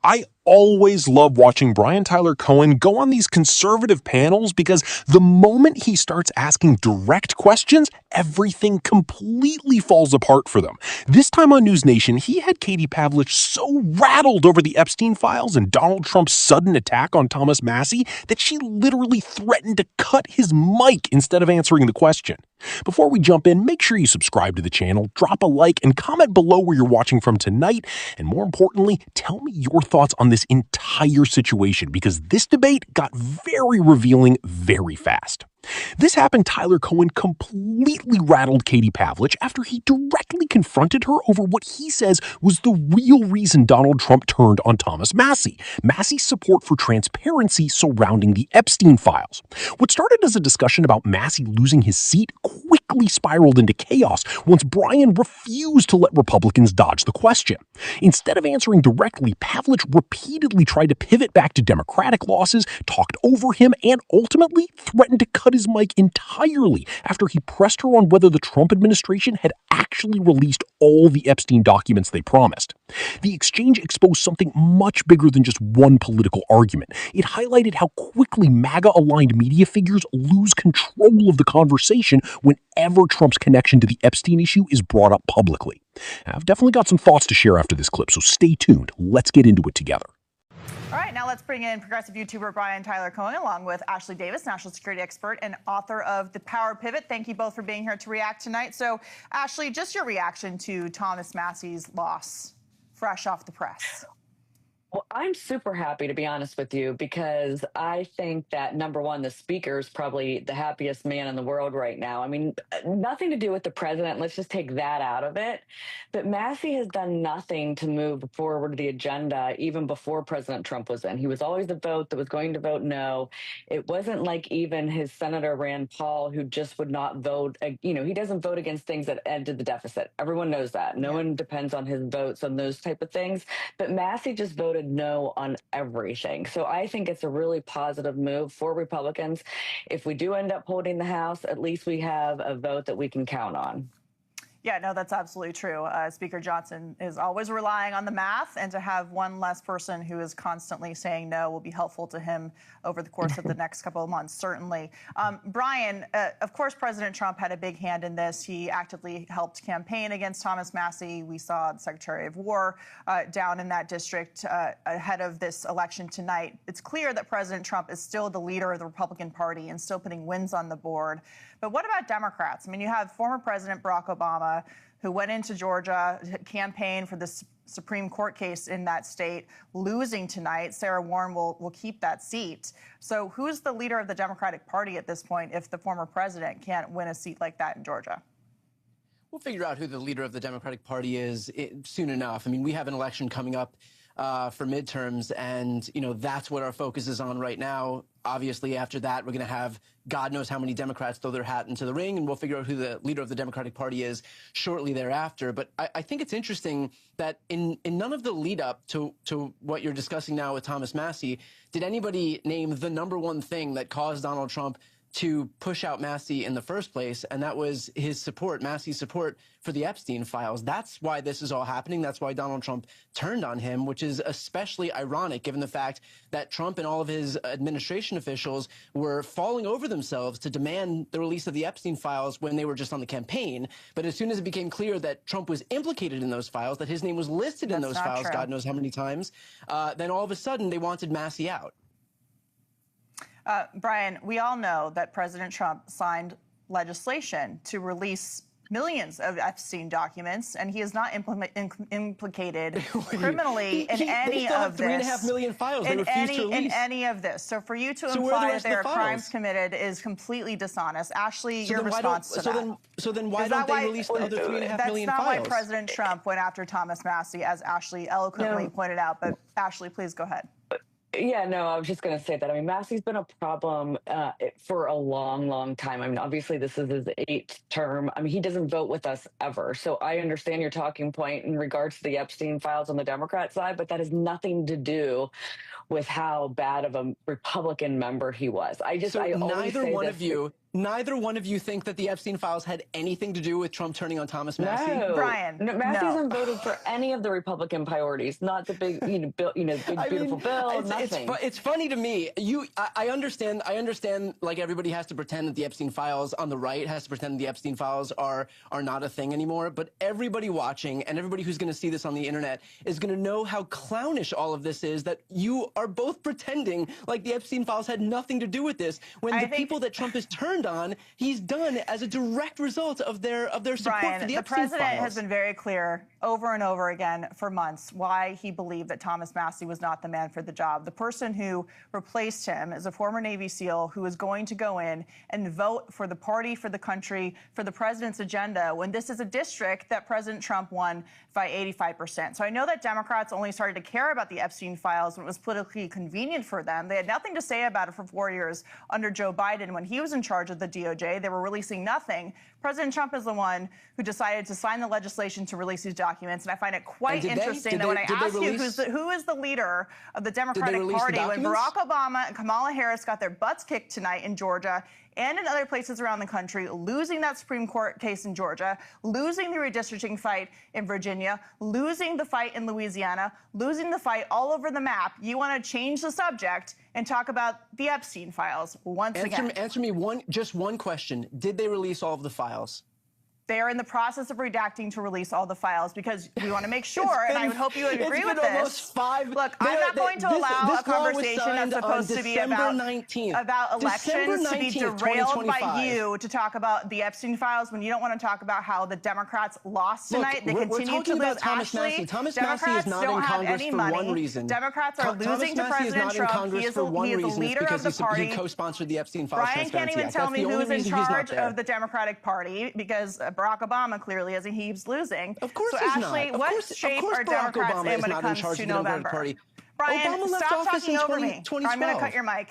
I always love watching Brian Tyler Cohen go on these conservative panels because the moment he starts asking direct questions, everything completely falls apart for them. This time on News Nation, he had Katie Pavlich so rattled over the Epstein files and Donald Trump's sudden attack on Thomas Massie that she literally threatened to cut his mic instead of answering the question. Before we jump in, make sure you subscribe to the channel, drop a like, and comment below where you're watching from tonight. And more importantly, tell me your thoughts on this entire situation because this debate got very revealing very fast. This happened Tyler Cohen completely rattled Katie Pavlich after he directly confronted her over what he says was the real reason Donald Trump turned on Thomas Massie, Massie's support for transparency surrounding the Epstein files. What started as a discussion about Massie losing his seat quickly spiraled into chaos once Brian refused to let Republicans dodge the question. Instead of answering directly, Pavlich repeatedly tried to pivot back to Democratic losses, talked over him, and ultimately threatened to cut his mic entirely after he pressed her on whether the Trump administration had actually released all the Epstein documents they promised. The exchange exposed something much bigger than just one political argument. It highlighted how quickly MAGA-aligned media figures lose control of the conversation whenever Trump's connection to the Epstein issue is brought up publicly. I've definitely got some thoughts to share after this clip, so stay tuned. Let's get into it together. All right, now let's bring in progressive YouTuber Brian Tyler Cohen along with Ashley Davis, national security expert and author of The Power Pivot. Thank you both for being here to react tonight. So, Ashley, just your reaction to Thomas Massie's loss, fresh off the press. Well, I'm super happy, to be honest with you, because I think that, number one, the speaker is probably the happiest man in the world right now. I mean, nothing to do with the president. Let's just take that out of it. But Massie has done nothing to move forward the agenda even before President Trump was in. He was always the vote that was going to vote no. It wasn't like even his Senator Rand Paul, who just would not vote. He doesn't vote against things that ended the deficit. Everyone knows that. No one depends on his votes on those type of things. But Massie just voted no on everything. So I think it's a really positive move for Republicans. If we do end up holding the House, at least we have a vote that we can count on. Yeah, no, that's absolutely true. Speaker Johnson is always relying on the math, and to have one less person who is constantly saying no will be helpful to him over the course of the next couple of months, certainly. Brian, of course, President Trump had a big hand in this. He actively helped campaign against Thomas Massie. We saw the Secretary of War down in that district ahead of this election tonight. It's clear that President Trump is still the leader of the Republican Party and still putting wins on the board. But what about Democrats? I mean, you have former President Barack Obama, who went into Georgia, campaigned for this Supreme Court case in that state, losing tonight. Sarah Warren will keep that seat. So who's the leader of the Democratic Party at this point if the former president can't win a seat like that in Georgia? We'll figure out who the leader of the Democratic Party is soon enough. I mean, we have an election coming up for midterms, and, that's what our focus is on right now. Obviously, after that, we're going to have God knows how many Democrats throw their hat into the ring, and we'll figure out who the leader of the Democratic Party is shortly thereafter. But I think it's interesting that in none of the lead up to what you're discussing now with Thomas Massie, did anybody name the number one thing that caused Donald Trump to push out Massie in the first place, and that was his support, Massie's support for the Epstein files. That's why this is all happening. That's why Donald Trump turned on him, which is especially ironic given the fact that Trump and all of his administration officials were falling over themselves to demand the release of the Epstein files when they were just on the campaign. But as soon as it became clear that Trump was implicated in those files, that his name was listed in those files, God knows how many times, then all of a sudden they wanted Massie out. Brian, we all know that President Trump signed legislation to release millions of Epstein documents, and he is not implicated criminally in any of this. 3.5 million files they refused to release. In any of this. So for you to imply that there are crimes committed is completely dishonest. Ashley, your response to that. So then why don't they release the other 3.5 million files? That's not why President Trump went after Thomas Massie, as Ashley eloquently pointed out. But Ashley, please go ahead. Yeah, no, I was just going to say that. I mean, Massie's been a problem for a long, long time. I mean, obviously, this is his 8th term. I mean, he doesn't vote with us ever. So I understand your talking point in regards to the Epstein files on the Democrat side, but that has nothing to do with how bad of a Republican member he was. Neither neither one of you think that the Epstein files had anything to do with Trump turning on Thomas Massie? No, Brian, Massie no. hasn't voted for any of the Republican priorities. Not the big, bill, big beautiful bill. Nothing. It's funny to me. I understand. Like everybody has to pretend that the Epstein files on the right has to pretend the Epstein files are not a thing anymore. But everybody watching and everybody who's going to see this on the internet is going to know how clownish all of this is. That you are both pretending like the Epstein files had nothing to do with this, when the people that Trump has turned on, he's done as a direct result of their support Brian, for the Epstein files. The president files. has been very clear over and over again for months why he believed that Thomas Massie was not the man for the job. The person who replaced him is a former Navy SEAL who is going to go in and vote for the party, for the country, for the president's agenda, when this is a district that President Trump won by 85%. So I know that Democrats only started to care about the Epstein files when it was politically convenient for them. They had nothing to say about it for 4 years under Joe Biden when he was in charge of the DOJ. They were releasing nothing. President Trump is the one who decided to sign the legislation to release these documents, and I find it quite interesting that when I ask you who is the leader of the Democratic Party, when Barack Obama and Kamala Harris got their butts kicked tonight in Georgia and in other places around the country, losing that Supreme Court case in Georgia, losing the redistricting fight in Virginia, losing the fight in Louisiana, losing the fight all over the map, you want to change the subject and talk about the Epstein files once again. Answer me just one question. Did they release all of the files? They are in the process of redacting to release all the files because we want to make sure, and I would hope you would agree with this. Look, I'm not going to allow a conversation that's supposed to be about elections to be derailed by you to talk about the Epstein files when you don't want to talk about how the Democrats lost tonight. They continue to lose. Ashley, Democrats don't have any money. Democrats are losing to President Trump. He is the leader of the party. He co-sponsored the Epstein files. Brian can't even tell me who is in charge of the Democratic Party because Barack Obama clearly isn't. He's losing. Of course so he's Ashley, not. what shape are Democrats in when it comes to November? Brian, stop talking over me. I'm going to cut your mic.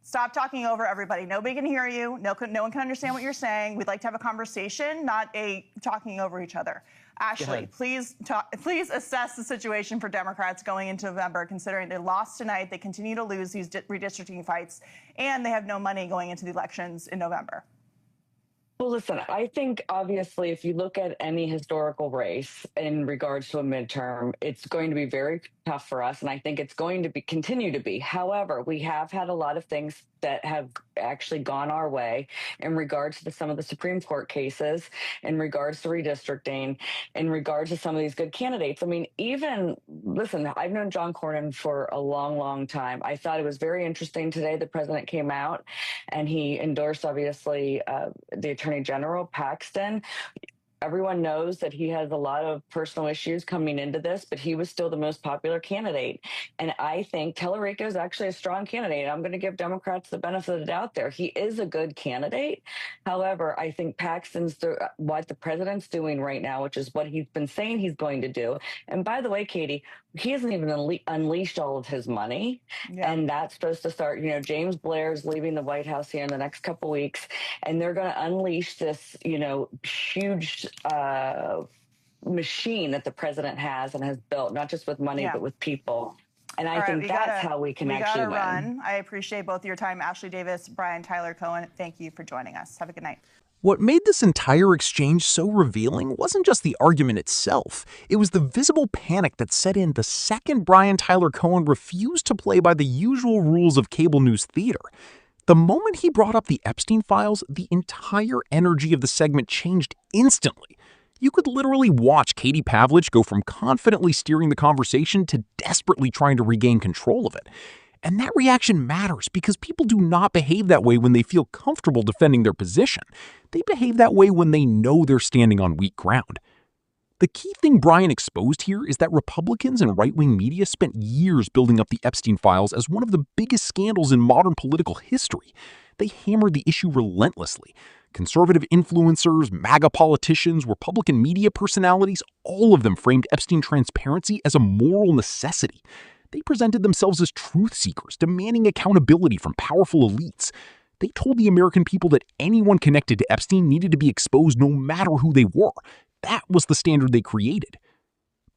Stop talking over everybody. Nobody can hear you. No one can understand what you're saying. We'd like to have a conversation, not a talking over each other. Ashley, please assess the situation for Democrats going into November, considering they lost tonight, they continue to lose these redistricting fights, and they have no money going into the elections in November. Well, listen, I think obviously if you look at any historical race in regards to a midterm, it's going to be very tough for us. And I think it's going to continue to be. However, we have had a lot of things that have actually gone our way in regards to some of the Supreme Court cases, in regards to redistricting, in regards to some of these good candidates. I mean, listen, I've known John Cornyn for a long, long time. I thought it was very interesting today. The president came out and he endorsed, obviously, the Attorney General, Paxton. Everyone knows that he has a lot of personal issues coming into this, but he was still the most popular candidate. And I think Tellerico is actually a strong candidate. I'm going to give Democrats the benefit of the doubt there. He is a good candidate. However, I think Paxton's what the president's doing right now, which is what he's been saying he's going to do. And by the way, Katie, he hasn't even unleashed all of his money. Yeah. And that's supposed to start, James Blair's leaving the White House here in the next couple of weeks, and they're going to unleash this, huge machine that the president has and has built, not just with money, but with people. And I think that's how we can actually win. Run. I appreciate both your time. Ashley Davis, Brian Tyler Cohen, thank you for joining us. Have a good night. What made this entire exchange so revealing wasn't just the argument itself. It was the visible panic that set in the second Brian Tyler Cohen refused to play by the usual rules of cable news theater. The moment he brought up the Epstein files, the entire energy of the segment changed instantly. You could literally watch Katie Pavlich go from confidently steering the conversation to desperately trying to regain control of it. And that reaction matters because people do not behave that way when they feel comfortable defending their position. They behave that way when they know they're standing on weak ground. The key thing Brian exposed here is that Republicans and right-wing media spent years building up the Epstein files as one of the biggest scandals in modern political history. They hammered the issue relentlessly. Conservative influencers, MAGA politicians, Republican media personalities, all of them framed Epstein transparency as a moral necessity. They presented themselves as truth seekers, demanding accountability from powerful elites. They told the American people that anyone connected to Epstein needed to be exposed no matter who they were. That was the standard they created.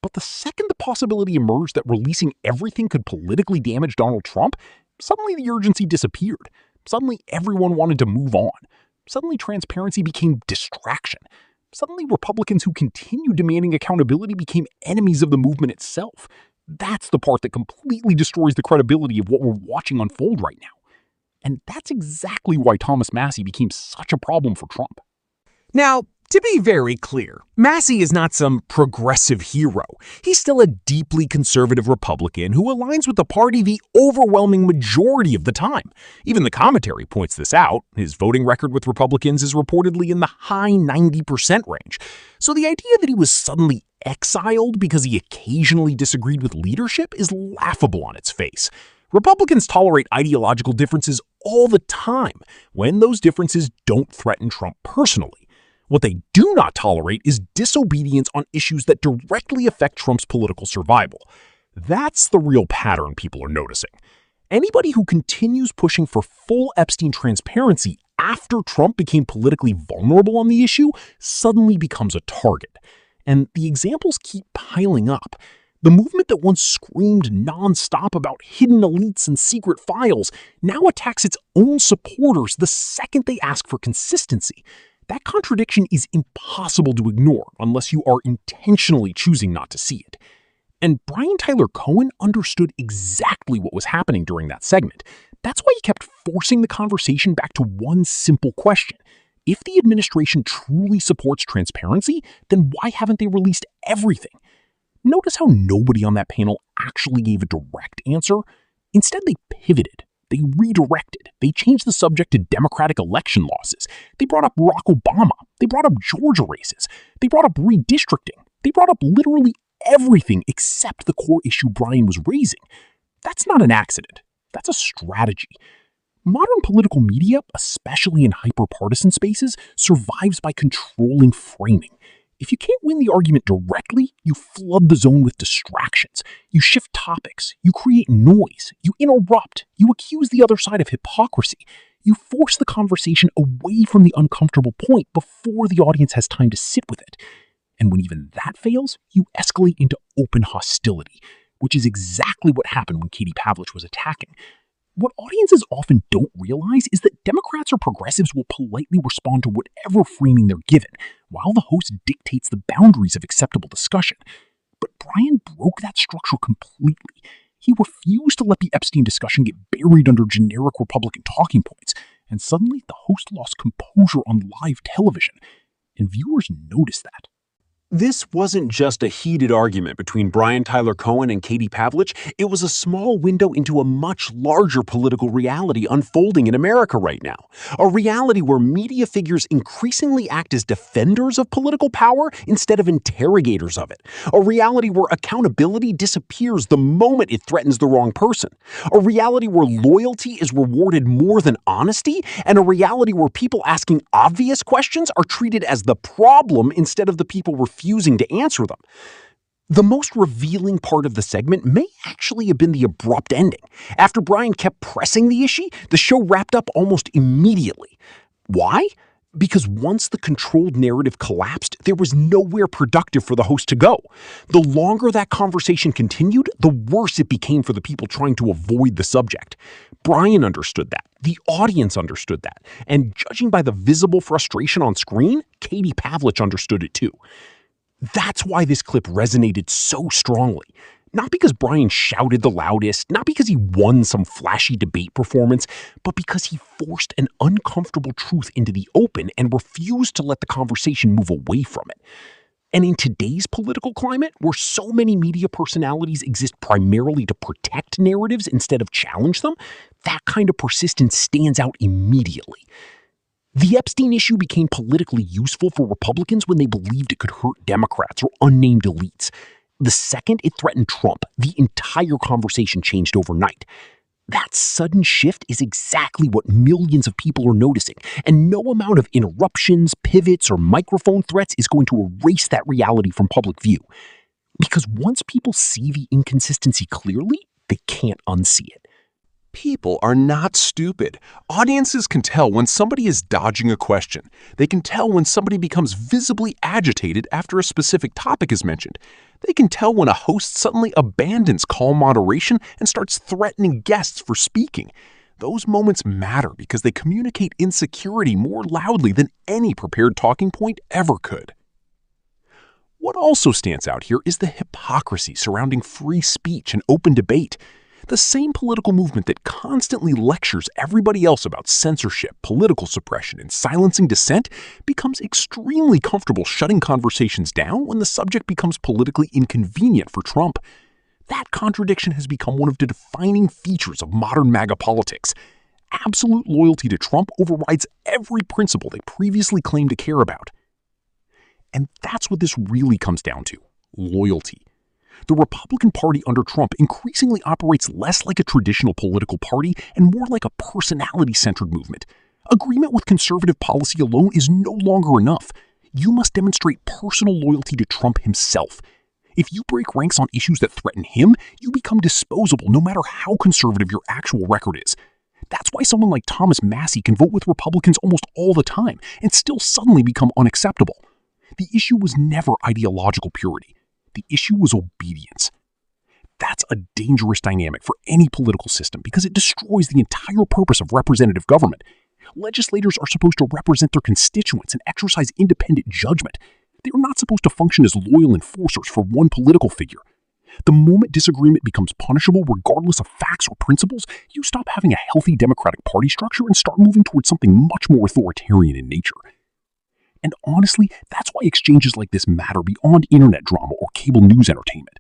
But the second the possibility emerged that releasing everything could politically damage Donald Trump, suddenly the urgency disappeared. Suddenly everyone wanted to move on. Suddenly, transparency became distraction. Suddenly, Republicans who continued demanding accountability became enemies of the movement itself. That's the part that completely destroys the credibility of what we're watching unfold right now. And that's exactly why Thomas Massie became such a problem for Trump. Now, to be very clear, Massie is not some progressive hero. He's still a deeply conservative Republican who aligns with the party the overwhelming majority of the time. Even the commentary points this out. His voting record with Republicans is reportedly in the high 90% range. So the idea that he was suddenly exiled because he occasionally disagreed with leadership is laughable on its face. Republicans tolerate ideological differences all the time when those differences don't threaten Trump personally. What they do not tolerate is disobedience on issues that directly affect Trump's political survival. That's the real pattern people are noticing. Anybody who continues pushing for full Epstein transparency after Trump became politically vulnerable on the issue suddenly becomes a target. And the examples keep piling up. The movement that once screamed nonstop about hidden elites and secret files now attacks its own supporters the second they ask for consistency. That contradiction is impossible to ignore unless you are intentionally choosing not to see it. And Brian Tyler Cohen understood exactly what was happening during that segment. That's why he kept forcing the conversation back to one simple question. If the administration truly supports transparency, then why haven't they released everything? Notice how nobody on that panel actually gave a direct answer. Instead, they pivoted. They redirected. They changed the subject to Democratic election losses. They brought up Barack Obama. They brought up Georgia races. They brought up redistricting. They brought up literally everything except the core issue Brian was raising. That's not an accident. That's a strategy. Modern political media, especially in hyper-partisan spaces, survives by controlling framing. If you can't win the argument directly, you flood the zone with distractions. You shift topics. You create noise. You interrupt. You accuse the other side of hypocrisy. You force the conversation away from the uncomfortable point before the audience has time to sit with it. And when even that fails, you escalate into open hostility, which is exactly what happened when Katie Pavlich was attacking. What audiences often don't realize is that Democrats or progressives will politely respond to whatever framing they're given, while the host dictates the boundaries of acceptable discussion. But Brian broke that structure completely. He refused to let the Epstein discussion get buried under generic Republican talking points, and suddenly the host lost composure on live television. And viewers noticed that. This wasn't just a heated argument between Brian Tyler Cohen and Katie Pavlich. It was a small window into a much larger political reality unfolding in America right now. A reality where media figures increasingly act as defenders of political power instead of interrogators of it. A reality where accountability disappears the moment it threatens the wrong person. A reality where loyalty is rewarded more than honesty. And a reality where people asking obvious questions are treated as the problem instead of the people refusing to answer them. The most revealing part of the segment may actually have been the abrupt ending. After Brian kept pressing the issue, the show wrapped up almost immediately. Why? Because once the controlled narrative collapsed, there was nowhere productive for the host to go. The longer that conversation continued, the worse it became for the people trying to avoid the subject. Brian understood that. The audience understood that. And judging by the visible frustration on screen, Katie Pavlich understood it too. That's why this clip resonated so strongly. Not because Brian shouted the loudest, not because he won some flashy debate performance, but because he forced an uncomfortable truth into the open and refused to let the conversation move away from it. And in today's political climate, where so many media personalities exist primarily to protect narratives instead of challenge them, that kind of persistence stands out immediately. The Epstein issue became politically useful for Republicans when they believed it could hurt Democrats or unnamed elites. The second it threatened Trump, the entire conversation changed overnight. That sudden shift is exactly what millions of people are noticing, and no amount of interruptions, pivots, or microphone threats is going to erase that reality from public view. Because once people see the inconsistency clearly, they can't unsee it. People are not stupid. Audiences can tell when somebody is dodging a question. They can tell when somebody becomes visibly agitated after a specific topic is mentioned. They can tell when a host suddenly abandons calm moderation and starts threatening guests for speaking. Those moments matter because they communicate insecurity more loudly than any prepared talking point ever could. What also stands out here is the hypocrisy surrounding free speech and open debate. The same political movement that constantly lectures everybody else about censorship, political suppression, and silencing dissent becomes extremely comfortable shutting conversations down when the subject becomes politically inconvenient for Trump. That contradiction has become one of the defining features of modern MAGA politics. Absolute loyalty to Trump overrides every principle they previously claimed to care about. And that's what this really comes down to: loyalty. The Republican Party under Trump increasingly operates less like a traditional political party and more like a personality-centered movement. Agreement with conservative policy alone is no longer enough. You must demonstrate personal loyalty to Trump himself. If you break ranks on issues that threaten him, you become disposable no matter how conservative your actual record is. That's why someone like Thomas Massie can vote with Republicans almost all the time and still suddenly become unacceptable. The issue was never ideological purity. The issue was obedience. That's a dangerous dynamic for any political system because it destroys the entire purpose of representative government. Legislators are supposed to represent their constituents and exercise independent judgment. They are not supposed to function as loyal enforcers for one political figure. The moment disagreement becomes punishable regardless of facts or principles, you stop having a healthy Democratic Party structure and start moving towards something much more authoritarian in nature. And honestly, that's why exchanges like this matter beyond internet drama or cable news entertainment.